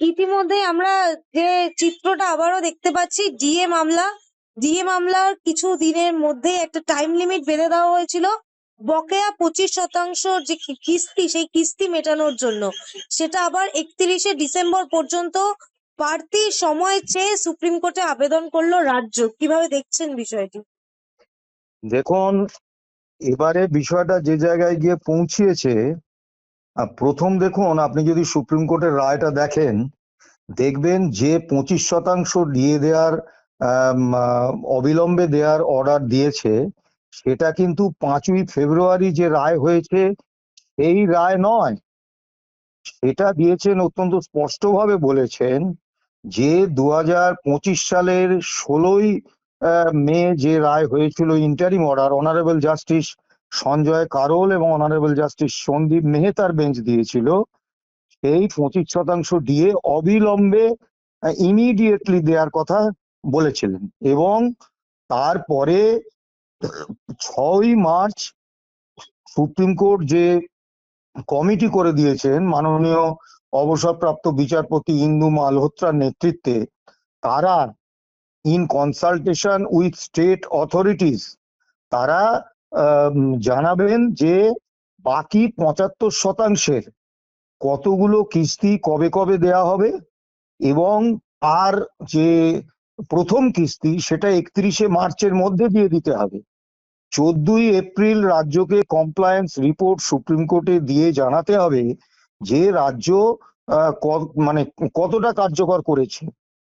ইতিমধ্যে আমরা যে চিত্রটা আবারও দেখতে পাচ্ছি, ডিএ মামলার কিছু দিনের মধ্যে একটা টাইম লিমিট বেঁধে দেওয়া হয়েছিল বকেয়া 25% যে কিস্তি, সেই কিস্তি মেটানোর জন্য। সেটা আবার 31শে ডিসেম্বর পর্যন্ত বাড়তি সময় চেয়ে সুপ্রিম কোর্টে আবেদন করলো রাজ্য। কিভাবে দেখছেন বিষয়টি? দেখুন, এবারে বিষয়টা যে জায়গায় গিয়ে পৌঁছিয়েছে, প্রথম দেখুন, আপনি যদি সুপ্রিম কোর্টের রায়টা দেখেন, দেখবেন যে 25% দিয়ে দেওয়ার অবিলম্বে দেওয়ার অর্ডার দিয়েছে, সেটা কিন্তু 5ই ফেব্রুয়ারি যে রায় হয়েছে এই রায় নয়। সেটা দিয়েছেন, অত্যন্ত স্পষ্টভাবে বলেছেন যে 2025 সালের 16ই মে যে রায় হয়েছিল interim order, honourable justice Sanjay Karol এবং অনারেবল জাস্টিস সন্দীপ মেহতার বেঞ্চ দিয়েছিল, সেই 25% দিয়ে অবিলম্বে ইমিডিয়েটলি দেওয়ার কথা বলেছিলেন। এবং তারপরে 6ই মার্চ সুপ্রিম কোর্ট যে কমিটি করে দিয়েছেন মাননীয় অবসরপ্রাপ্ত বিচারপতি ইন্দু মালহোত্রার নেতৃত্বে, তারা in consultation with state authorities তারা জানাবেন যে বাকি 75%-এর কতগুলো কিস্তি কবে কবে দেয়া হবে, এবং আর যে প্রথম কিস্তি সেটা 31শে মার্চের মধ্যে দিয়ে দিতে হবে। 14ই এপ্রিল রাজ্যকে কমপ্লায়েন্স রিপোর্ট সুপ্রিম কোর্টে দিয়ে জানাতে হবে যে রাজ্য মানে কতটা কার্যকর করেছে।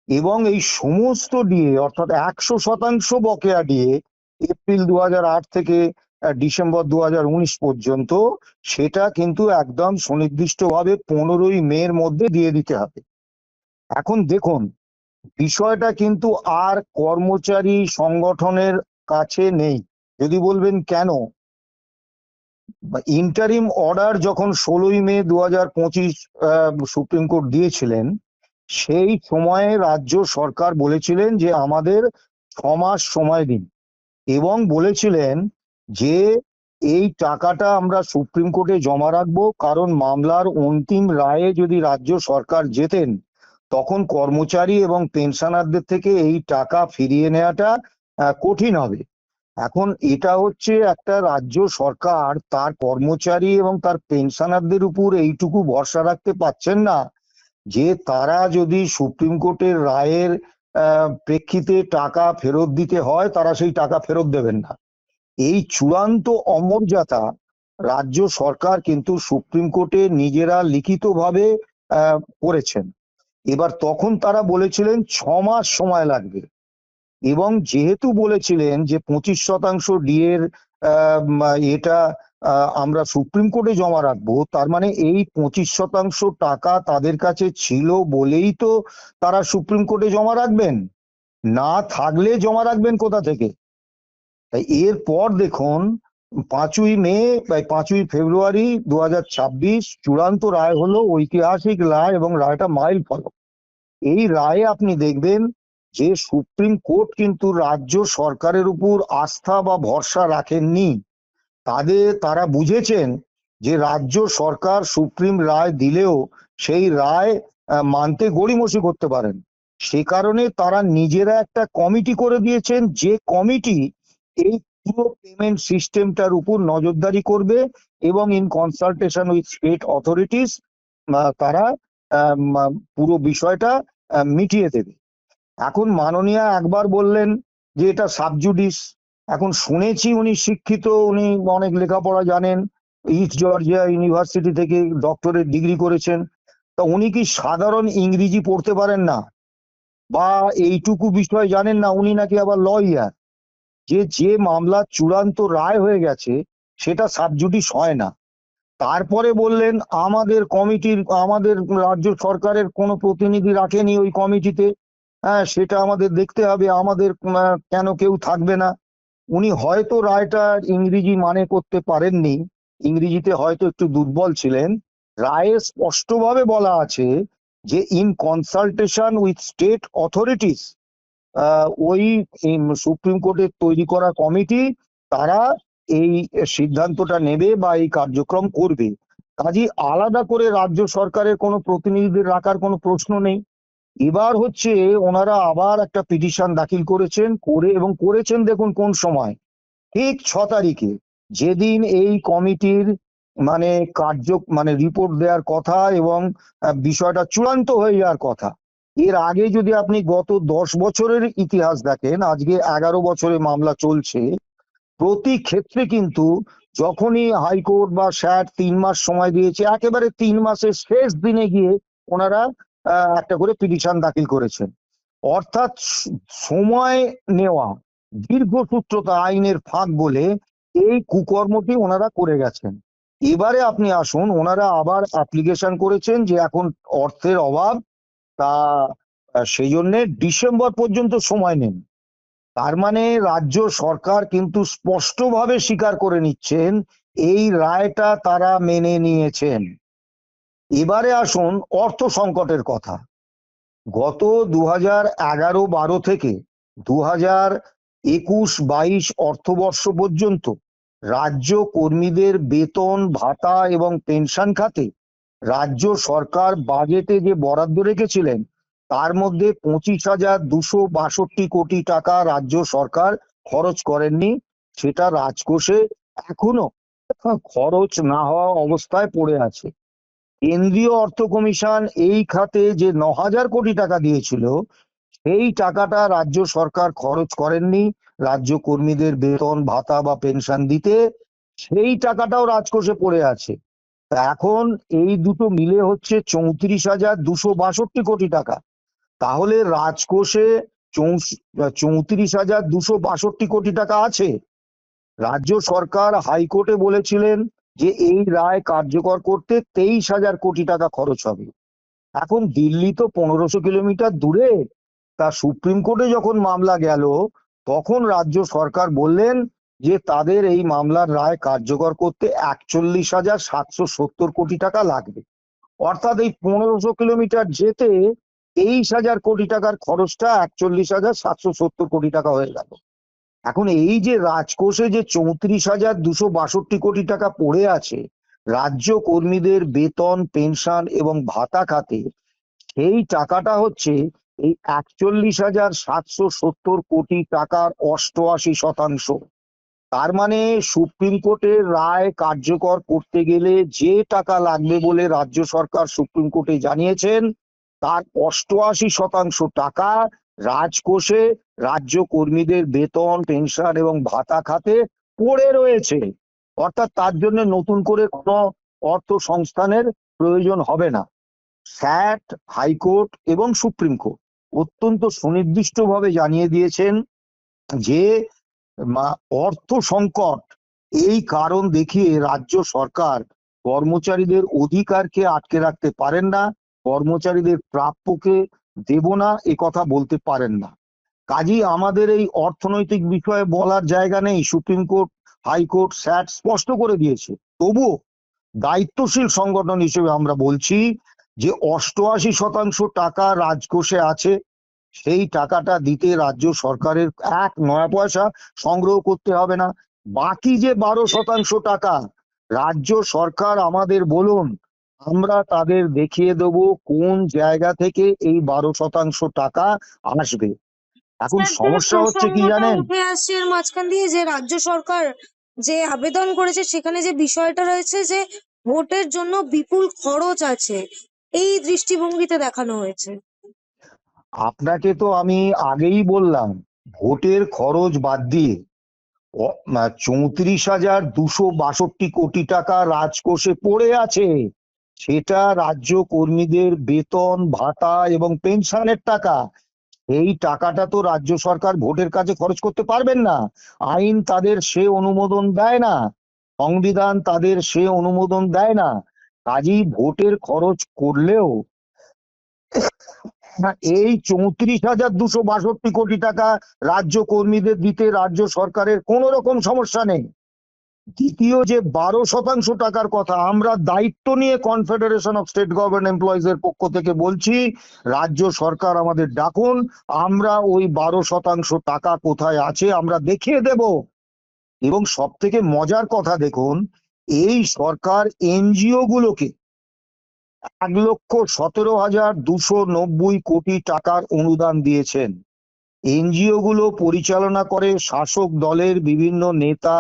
এবং এই সমস্ত ডিএ অর্থাৎ 100% বকেয়া ডিএ এপ্রিল 2008 থেকে ডিসেম্বর 2019 পর্যন্ত, সেটা কিন্তু একদম সুনির্দিষ্টভাবে 15ই মের মধ্যে দিয়ে দিতে হবে। এখন দেখুন, বিষয়টা কিন্তু আর কর্মচারী সংগঠনের কাছে নেই। যদি বলবেন কেন, ইন্টারিম অর্ডার যখন 16ই মে 2025 সুপ্রিম কোর্ট দিয়েছিলেন, সেই সময়ে রাজ্য সরকার বলেছিলেন যে আমাদের 6 মাস সময় দিন, এবং বলেছিলেন যে এই টাকাটা আমরা সুপ্রিম কোর্টে জমা রাখবো, কারণ মামলার অন্তিম রায়ে যদি রাজ্য সরকার যেতেন তখন কর্মচারী এবং পেনশনারদের থেকে এই টাকা ফিরিয়ে নেওয়াটা কঠিন হবে। এখন এটা হচ্ছে একটা রাজ্য সরকার তার কর্মচারী এবং তার পেনশনারদের উপর এইটুকু ভরসা রাখতে পারছেন না যে তারা যদি সুপ্রিম কোর্টের রায়ের প্রেক্ষিতে টাকা ফেরত দিতে হয় তারা সেই টাকা ফেরত দেবেন না। এই চূড়ান্ত অমর্যাদা রাজ্য সরকার কিন্তু সুপ্রিম কোর্টে নিজেরা লিখিতভাবে করেছেন। এবার তখন তারা বলেছিলেন 6 মাস সময় লাগবে, এবং যেহেতু বলেছিলেন যে 25% ডিএর এটা আমরা সুপ্রিম কোর্টে জমা রাখবো, তার মানে এই 25% টাকা তাদের কাছে ছিল বলেই তো তারা সুপ্রিম কোর্টে জমা রাখবেন, না থাকলে জমা রাখবেন কোথা থেকে? তাই এরপর দেখুন, 5ই মে বা 5ই ফেব্রুয়ারি 2026 চূড়ান্ত রায় হলো, ঐতিহাসিক রায়, এবং রায়টা মাইল ফলক। এই রায়ে আপনি দেখবেন যে সুপ্রিম কোর্ট কিন্তু রাজ্য সরকারের উপর আস্থা বা ভরসা রাখেননি। তারা বুঝেছেন যে রাজ্য সরকার সুপ্রিম রায় দিলেও সেই রায় মানতে গড়িমসি করতে পারেন। সে কারণে তারা নিজেরা একটা কমিটি করে দিয়েছেন, যে কমিটি এই পুরো পেমেন্ট সিস্টেমটার উপর নজরদারি করবে এবং in consultation with state authorities তারা পুরো বিষয়টা মিটিয়ে দেবে। এখন মাননীয়া একবার বললেন যে এটা সাবজুডিস। এখন শুনেছি উনি শিক্ষিত, উনি অনেক লেখাপড়া জানেন, ইস্ট জর্জিয়া ইউনিভার্সিটি থেকে ডক্টরেট ডিগ্রি করেছেন, তা উনি কি সাধারণ ইংরেজি পড়তে পারেন না বা এইটুকু বিষয় জানেন না? উনি নাকি আবার লয়ার, যে মামলা চূড়ান্ত রায় হয়ে গেছে সেটা সাবজুডিস হয় না। তারপরে বললেন আমাদের রাজ্য সরকারের কোনো প্রতিনিধি রাখেনি ওই কমিটিতে, হ্যাঁ সেটা আমাদের দেখতে হবে, আমাদের কেন কেউ থাকবে না? উনি হয়তো রায়টা ইংরেজি মানে করতে পারেননি, ইংরেজিতে হয়তো একটু দুর্বল ছিলেন। রায়ে স্পষ্টভাবে বলা আছে যে in consultation with state authorities, ওই সুপ্রিম কোর্টের তৈরি করা কমিটি তারা এই সিদ্ধান্তটা নেবে বা এই কার্যক্রম করবে। কাজেই আলাদা করে রাজ্য সরকারের কোনো প্রতিনিধিদের রাখার কোনো প্রশ্ন নেই। এবার হচ্ছে ওনারা আবার একটা পিটিশন দাখিল করেছেন দেখুন কোন সময়, ঠিক 6 তারিখে, যেদিন এই কমিটির মানে রিপোর্ট দেওয়ার কথা এবং বিষয়টা চূড়ান্ত হয়ে যাওয়ার কথা। এর আগে যদি আপনি গত 10 বছরের ইতিহাস দেখেন, আজকে 11 বছরে মামলা চলছে, প্রতি ক্ষেত্রে কিন্তু যখনই হাইকোর্ট বা স্যাট 3 মাস সময় দিয়েছে, একেবারে 3 মাসের শেষ দিনে গিয়ে ওনারা একটা করে পিটিশন দাখিল করেছেন। অর্থাৎ সময় নেওয়া, দীর্ঘসূত্রতা আইনের ফাঁক বলে এই কুকর্মটি ওনারা করে গেছেন। এবারে আপনি আসুন, ওনারা আবার অ্যাপ্লিকেশন করেছেন যে এখন অর্থের অভাব, তা সেই জন্য ডিসেম্বর পর্যন্ত সময় নেন। তার মানে রাজ্য সরকার কিন্তু স্পষ্টভাবে স্বীকার করে নিচ্ছেন এই রায়টা তারা মেনে নিয়েছেন। এবারে আসুন অর্থ সংকটের কথা। গত 2011-12 থেকে 2021-22 অর্থবর্ষ পর্যন্ত রাজ্য কর্মীদের বেতন ভাতা এবং পেনশন খাতে রাজ্য সরকার বাজেটে যে বরাদ্দ রেখেছিলেন, তার মধ্যে 25,262 কোটি টাকা রাজ্য সরকার খরচ করেননি। সেটা রাজকোষে এখনো খরচ না হওয়া অবস্থায় পড়ে আছে। কেন্দ্রীয় অর্থ কমিশন এই খাতে যে 9,000 কোটি টাকা দিয়েছিল, সেই টাকাটা রাজ্য সরকার খরচ করেননি রাজ্য কর্মীদের বেতন ভাতা বা পেনশন দিতে। সেই টাকাটাও রাজকোষে পড়ে আছে। তা এখন এই দুটো মিলে হচ্ছে 34,262 কোটি টাকা। তাহলে রাজকোষে 34,262 কোটি টাকা আছে। রাজ্য সরকার হাইকোর্টে বলেছিলেন যে এই রায় কার্যকর করতে 23,000 কোটি টাকা খরচ হবে। এখন দিল্লি তো 1500 কিলোমিটার দূরে। তা সুপ্রিম কোর্টে যখন মামলা গেল, তখন রাজ্য সরকার বললেন যে তাদের এই মামলার রায় কার্যকর করতে 41,770 কোটি টাকা লাগবে। অর্থাৎ এই 1500 কিলোমিটার যেতে 23,000 কোটি টাকার খরচটা 41,770 কোটি টাকা হয়ে গেল। এখন এই যে রাজকোষে যে 34,262 কোটি টাকা পড়ে আছে রাজ্য কর্মীদের বেতন পেনশন এবং ভাতা খাতে, সেই টাকাটা হচ্ছে এই 41,770 কোটি টাকার 88%। তার মানে সুপ্রিম কোর্টের রায় কার্যকর করতে গেলে যে টাকা লাগবে বলে রাজ্য সরকার সুপ্রিম কোর্টে জানিয়েছেন, তার 88% টাকা রাজকোষে রাজ্য কর্মীদের বেতন পেনশন এবং ভাতা খাতে পড়ে রয়েছে। অর্থাৎ তার জন্য নতুন করে কোনো অর্থ সংস্থানের প্রয়োজন হবে না। স্যাট, হাইকোর্ট এবং সুপ্রিম কোর্ট অত্যন্ত সুনির্দিষ্টভাবে জানিয়ে দিয়েছেন যে অর্থ সংকট এই কারণ দেখিয়ে রাজ্য সরকার কর্মচারীদের অধিকারকে আটকে রাখতে পারেন না, কর্মচারীদের প্রাপ্যকে দেব না এ কথা বলতে পারেন না। কাজেই আমাদের এই অর্থনৈতিক বিষয়ে বলার জায়গা নেই। সুপ্রিম কোর্ট, হাইকোর্ট, স্যাট স্পষ্ট করে দিয়েছে। তবুও দায়িত্বশীল সংগঠন হিসেবে আমরা বলছি যে 88% টাকা রাজকোষে আছে, সেই টাকাটা দিতে রাজ্য সরকারের 1 নয়া পয়সা সংগ্রহ করতে হবে না। বাকি যে 12% টাকা রাজ্য সরকার আমাদের বলুন, আমরা তাদের দেখিয়ে দেব কোন জায়গা থেকে এই 12% টাকা আসবে। এখন স্যার, যে সমস্যা হচ্ছে কি প্রসঙ্গটা জানেন? উঠে আসছে এর মাঝখান দিয়ে, যে রাজ্য সরকার যে আবেদন করেছে সেখানে যে বিষয়টা রয়েছে যে ভোটের জন্য বিপুল খরচ আছে, এই দৃষ্টিভঙ্গিতে দেখানো হয়েছে। আপনাকে তো আমি আগেই বললাম, ভোটের খরচ বাদ দিয়ে 34,262 কোটি টাকা রাজকোষে পড়ে আছে। সেটা রাজ্য কর্মীদের বেতন ভাতা এবং পেনশনের টাকা। এই টাকাটা তো রাজ্য সরকার ভোটের কাজে খরচ করতে পারবেন না। আইন তাদের সে অনুমোদন দেয় না, সংবিধান তাদের সে অনুমোদন দেয় না। কাজেই ভোটের খরচ করলেও এই 34,262 কোটি টাকা রাজ্য কর্মীদের দিতে রাজ্য সরকারের কোনো রকম সমস্যা নেই। দ্বিতীয় যে 12% টাকার কথা, আমরা দায়িত্ব নিয়ে confederation of state government employees এর পক্ষ থেকে বলছি, রাজ্য সরকার আমাদের ডাকুন, আমরা ওই 12% টাকা কোথায় আছে আমরা দেখিয়ে দেব। এবং সব থেকে মজার কথা দেখুন, এই সরকার এনজিও গুলোকে 1,17,290 টাকার অনুদান দিয়েছেন। এনজিও গুলো পরিচালনা করে শাসক দলের বিভিন্ন নেতা,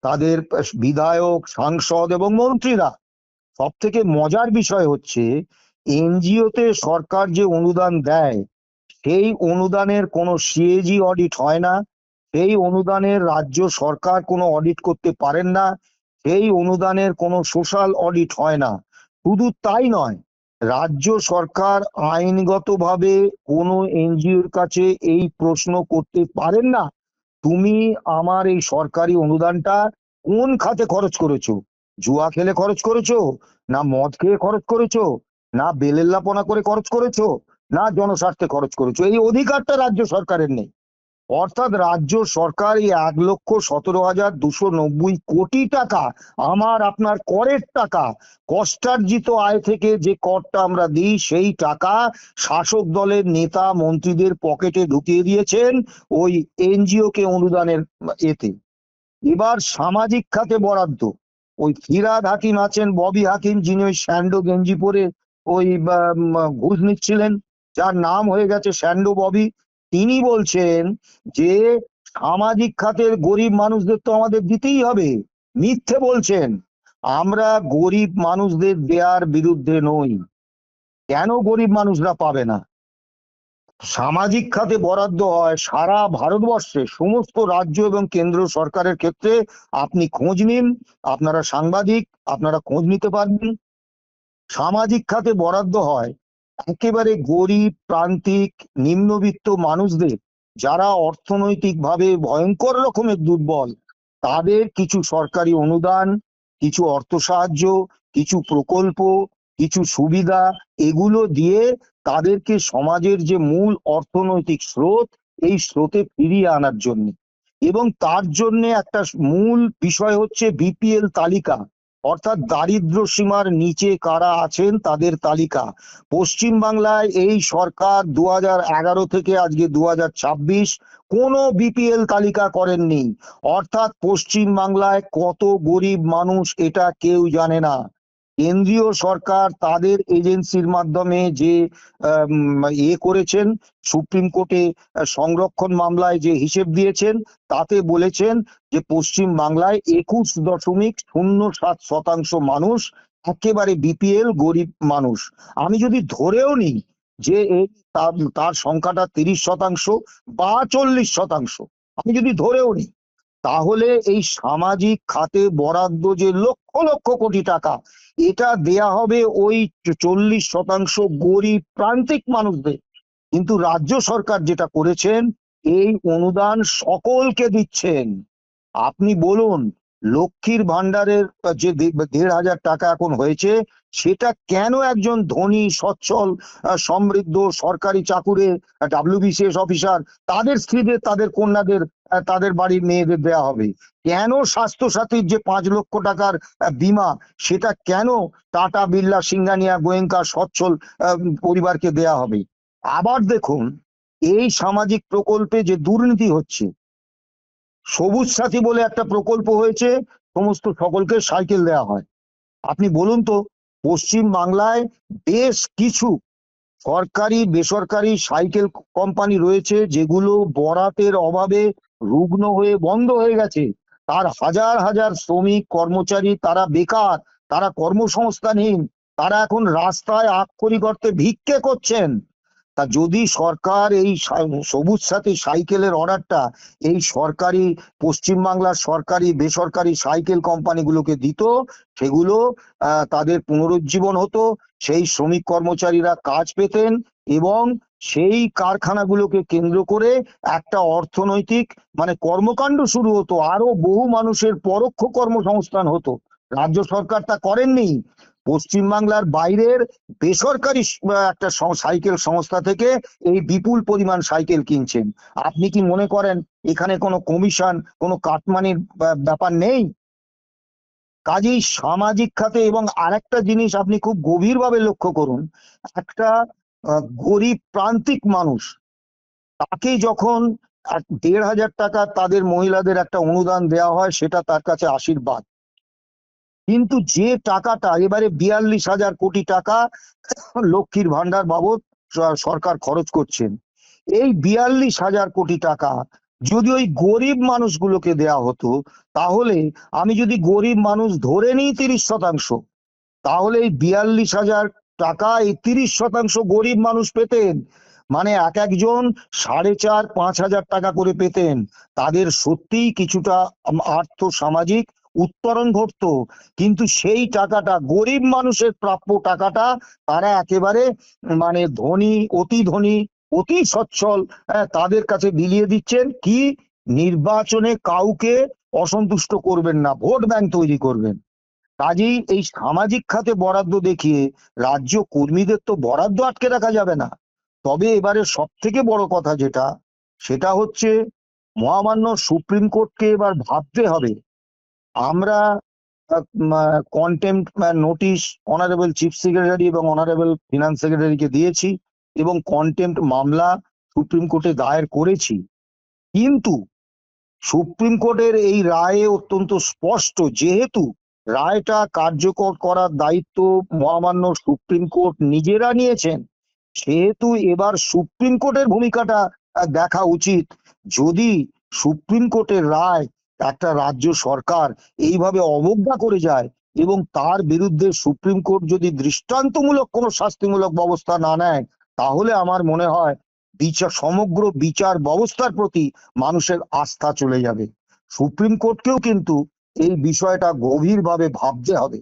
তাদের বিধায়ক, সাংসদ এবং মন্ত্রীরা। সব থেকে মজার বিষয় হচ্ছে, এনজিও তে সরকার যে অনুদান দেয়, সেই অনুদানের কোনো সিএজি অডিট হয় না, সেই অনুদানের রাজ্য সরকার কোনো অডিট করতে পারেন না, সেই অনুদানের কোনো সোশ্যাল অডিট হয় না। শুধু তাই নয়, রাজ্য সরকার আইনগতভাবে কোনো এনজিওর কাছে এই প্রশ্ন করতে পারেন না, তুমি আমার এই সরকারি অনুদানটা কোন খাতে খরচ করেছো? জুয়া খেলে খরচ করেছো, না মদ খেয়ে খরচ করেছো, না বেলেল্লাপনা করে খরচ করেছো, না জনস্বার্থে খরচ করেছো? এই অধিকারটা রাজ্য সরকারের নেই। অর্থাৎ রাজ্য সরকার এই 1,17,290 টাকা আমার আপনার করের টাকা, কষ্টার্জিত আয় থেকে যে করটা আমরা দিই, সেই টাকা শাসক দলের নেতা মন্ত্রীদের পকেটে ঢুকিয়ে দিয়েছেন ওই এনজিও কে অনুদানের এতে। এবার সামাজিক খাতে বরাদ্দ, ওই ফিরহাদ হাকিম আছেন, ববি হাকিম, যিনি ওই স্যান্ডো গেঞ্জি পরে ওই ঘুষ নিচ্ছিলেন, যার নাম হয়ে গেছে স্যান্ডো ববি, তিনি বলছেন যে সামাজিক খাতের গরিব মানুষদের তো আমাদের দিতেই হবে। মিথ্যে বলছেন, আমরা গরিব মানুষদের দেয়ার বিরুদ্ধে নই। কেন গরিব মানুষরা পাবে না? সামাজিক খাতে বরাদ্দ হয় সারা ভারতবর্ষে সমস্ত রাজ্য এবং কেন্দ্র সরকারের ক্ষেত্রে। আপনি খোঁজ নিন, আপনারা সাংবাদিক, আপনারা খোঁজ নিতে পারবেন। সামাজিক খাতে বরাদ্দ হয় একেবারে গরিব, প্রান্তিক, নিম্নবিত্ত মানুষদের, যারা অর্থনৈতিকভাবে ভয়ঙ্কর রকমের দুর্বল, তাদের কিছু সরকারি অনুদান, কিছু অর্থ সাহায্য, কিছু প্রকল্প, কিছু সুবিধা, এগুলো দিয়ে তাদেরকে সমাজের যে মূল অর্থনৈতিক স্রোত, এই স্রোতে ফিরিয়ে আনার জন্য। এবং তার জন্য একটা মূল বিষয় হচ্ছে বিপিএল তালিকা, অর্থাৎ দারিদ্র সীমার নিচে কারা আছেন তাদের তালিকা। পশ্চিম বাংলায় এই সরকার 2011 থেকে আজকে 2026 কোনো বিপিএল তালিকা করেননি। অর্থাৎ পশ্চিম বাংলায় কত গরিব মানুষ এটা কেউ জানে না। কেন্দ্রীয় সরকার তাদের এজেন্সির মাধ্যমে যে করেছেন, সুপ্রিম কোর্টে সংরক্ষণ মামলায় যে হিসেব দিয়েছেন, তাতে বলেছেন যে পশ্চিম বাংলায় 21.07% মানুষ একেবারে বিপিএল গরিব মানুষ। আমি যদি ধরেও নিই যে তার সংখ্যাটা 30% বা 40%, আমি যদি ধরেও নিই, তাহলে এই সামাজিক খাতে বরাদ্দ যে লক্ষ লক্ষ কোটি টাকা, এটা দেয়া হবে ওই 40% গরিব প্রান্তিক মানুষদের। কিন্তু রাজ্য সরকার যেটা করেছেন, এই অনুদান সকলকে দিচ্ছেন। আপনি বলুন, লক্ষ্মীর ভান্ডারের যে 1,500 টাকা এখন হয়েছে, সেটা কেন একজন ধনী, সচ্ছল, সমৃদ্ধ সরকারি চাকুরে, ডাব্লিউবিসিএস অফিসার, তাদের স্ত্রীদের, তাদের কন্যাদের, তাদের বাড়ির মেয়েদের দেয়া হবে? কেন স্বাস্থ্য সাথীর যে 5 লক্ষ টাকার বীমা, সেটা কেন টাটা, বিড়লা, সিঙ্গানিয়া, গোয়েঙ্কা সচ্ছল পরিবারকে দেয়া হবে? আবার দেখুন, এই সামাজিক প্রকল্পে যে দুর্নীতি হচ্ছে, সবুজ সাথী বলে একটা প্রকল্প হয়েছে, সমস্ত সকলকে সাইকেল দেওয়া হয়। আপনি বলুন তো, পশ্চিম বাংলায় বেশ কিছু সরকারি বেসরকারি সাইকেল কোম্পানি রয়েছে, যেগুলো বরাতের অভাবে রুগ্ন হয়ে বন্ধ হয়ে গেছে। তার হাজার হাজার শ্রমিক কর্মচারী তারা বেকার, তারা কর্মসংস্থানহীন, তারা এখন রাস্তায় আক্ষরিক অর্থে ভিক্ষে করছেন। তা যদি সরকার এই সবুজ সাথী সাইকেলের অর্ডারটা এই সরকারি, পশ্চিমবাংলার সরকারি বেসরকারি সাইকেল কোম্পানিগুলোকে দিত, সেগুলো তাদের পুনরুজ্জীবন হতো, সেই শ্রমিক কর্মচারীরা কাজ পেতেন, এবং সেই কারখানাগুলোকে কেন্দ্র করে একটা অর্থনৈতিক কর্মকাণ্ড শুরু হতো, আরো বহু মানুষের পরোক্ষ কর্মসংস্থান হতো। রাজ্য সরকার তা করেননি। পশ্চিমবাংলার বাইরের বেসরকারি একটা সাইকেল সংস্থা থেকে এই বিপুল পরিমাণ সাইকেল কিনছেন। আপনি কি মনে করেন এখানে কোনো কমিশন, কোনো কাটমানির ব্যাপার নেই? কাজেই সামাজিক খাতে, এবং আরেকটা জিনিস আপনি খুব গভীরভাবে লক্ষ্য করুন, একটা গরিব প্রান্তিক মানুষ, তাকে যখন 1,500 টাকা তাদের মহিলাদের একটা অনুদান দেওয়া হয়, সেটা তার কাছে আশীর্বাদ। কিন্তু যে টাকাটা এবারে 42,000 কোটি টাকা লক্ষ্মীর ভান্ডার বাবদ সরকার খরচ করছেন, এই 42,000 কোটি টাকা যদি ওই গরিব মানুষগুলোকে দেয়া হতো, তাহলে আমি যদি গরিব মানুষ ধরে নিই 30%, তাহলে এই 42,000 টাকা এই 30% গরিব মানুষ পেতেন। মানে এক একজন 4,500-5,000 টাকা করে পেতেন। তাদের সত্যিই কিছুটা আর্থ সামাজিক উত্তরণ ঘটতো। কিন্তু সেই টাকাটা, গরিব মানুষের প্রাপ্য টাকাটা, তারা একেবারে মানে ধনী, অতি ধনী, অতি সচ্ছল তাদের কাছে বিলিয়ে দিচ্ছেন। কি নির্বাচনে কাউকে অসন্তুষ্ট করবেন না, ভোট ব্যাংক তৈরি করবেন। কাজেই এই সামাজিক খাতে বরাদ্দ দেখিয়ে রাজ্য কর্মীদের তো বরাদ্দ আটকে রাখা যাবে না। তবে এবারে সব থেকে বড় কথা যেটা, সেটা হচ্ছে মহামান্য সুপ্রিম কোর্টকে এবার ভাবতে হবে। আমরা contempt notice honourable chief secretary এবং অনারেবল ফিনান্স সেক্রেটারিকে দিয়েছি এবং কন্টেম্পট মামলা সুপ্রিম কোর্টে দায়ের করেছি। কিন্তু সুপ্রিম কোর্টের এই রায়ে অত্যন্ত স্পষ্ট, যেহেতু রায়টা কার্যকর করার দায়িত্ব মহামান্য সুপ্রিম কোর্ট নিজেরা নিয়েছেন, সেহেতু এবার সুপ্রিম কোর্টের ভূমিকাটা দেখা উচিত। যদি সুপ্রিম কোর্টের রায় একটা রাজ্য সরকার এইভাবে অবজ্ঞা করে যায় এবং তার বিরুদ্ধে সুপ্রিম কোর্ট যদি দৃষ্টান্তমূলক কোনো শাস্তিমূলক ব্যবস্থা না নেয়, তাহলে আমার মনে হয় সমগ্র বিচার ব্যবস্থার প্রতি মানুষের আস্থা চলে যাবে। সুপ্রিম কোর্টকেও কিন্তু এই বিষয়টা গভীরভাবে ভাবতে হবে।